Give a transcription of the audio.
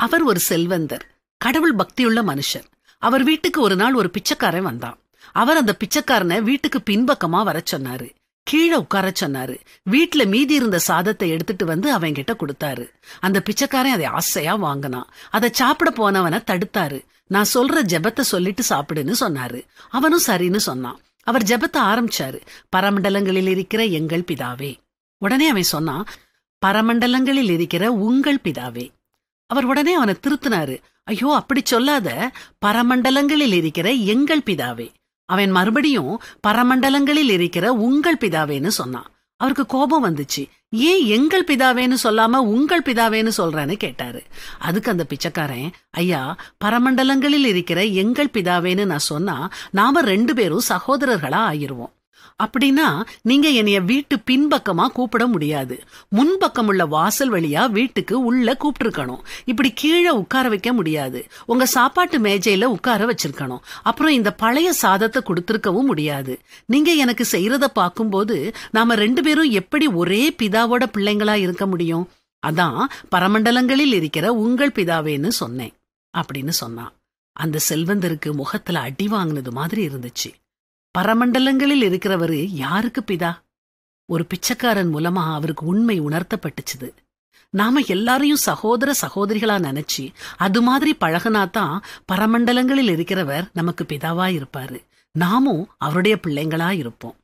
அவர் ஒரு செல்வந்தர், கடவுள் பக்தியுள்ள மனுஷர். அவர் வீட்டுக்கு ஒரு நாள் ஒரு பிச்சைக்காரன் வந்தான். அவர் அந்த பிச்சைக்காரனை வீட்டுக்கு பின்பக்கமா வர சொன்னாரு. கீழே உட்கார சொன்னாரு. வீட்டுல மீதி இருந்த சாதத்தை எடுத்துட்டு வந்து அவன் கிட்ட கொடுத்தாரு. அந்த பிச்சைக்காரன் அதை ஆசையா வாங்கினான். அதை சாப்பிட போனவனை தடுத்தாரு. நான் சொல்ற ஜெபத்தை சொல்லிட்டு சாப்பிடுன்னு சொன்னாரு. அவனும் சரின்னு சொன்னான். அவர் ஜெபத்தை ஆரம்பிச்சாரு. பரமண்டலங்களில் இருக்கிற எங்கள் பிதாவே. உடனே அவன் சொன்னான், பரமண்டலங்களில் இருக்கிற உங்கள் பிதாவே. அவர் உடனே அவனை திருத்தினாரு. ஐயோ, அப்படி சொல்லாத, பரமண்டலங்களில் இருக்கிற எங்கள் பிதாவே. அவன் மறுபடியும் பரமண்டலங்களில் இருக்கிற உங்கள் பிதாவேன்னு சொன்னான். அவருக்கு கோபம் வந்துச்சு. ஏன் எங்கள் பிதாவேன்னு சொல்லாம உங்கள் பிதாவேன்னு சொல்றேன்னு கேட்டாரு. அதுக்கு அந்த பிச்சைக்காரன், ஐயா, பரமண்டலங்களில் இருக்கிற எங்கள் பிதாவேன்னு நான் சொன்னா நாம 2 பேரும் சகோதரர்களா ஆயிருவோம். அப்படின்னா நீங்க என்னைய வீட்டு பின்பக்கமா கூப்பிட முடியாது. முன்பக்கம் உள்ள வாசல் வழியா வீட்டுக்கு உள்ள கூப்பிட்டுருக்கணும். இப்படி கீழே உட்கார வைக்க முடியாது. உங்க சாப்பாட்டு மேஜையில உட்கார வச்சிருக்கணும். அப்புறம் இந்த பழைய சாதத்தை கொடுத்திருக்கவும் முடியாது. நீங்க எனக்கு செய்யறத பார்க்கும்போது நாம 2 பேரும் எப்படி ஒரே பிதாவோட பிள்ளைங்களா இருக்க முடியும்? அதான் பரமண்டலங்களில் இருக்கிற உங்கள் பிதாவேன்னு சொன்னேன் அப்படின்னு சொன்னான். அந்த செல்வந்தருக்கு முகத்துல அடி வாங்கினது மாதிரி இருந்துச்சு. பரமண்டலங்களில் இருக்கிறவரு யாருக்கு பிதா? ஒரு பிச்சைக்காரன் மூலமா அவருக்கு உண்மை உணர்த்தப்பட்டுச்சுது. நாம எல்லாரையும் சகோதர சகோதரிகளா நினைச்சு அது மாதிரி பழகுனாதான் பரமண்டலங்களில் இருக்கிறவர் நமக்கு பிதாவா இருப்பாரு. நாமும் அவருடைய பிள்ளைங்களா இருப்போம்.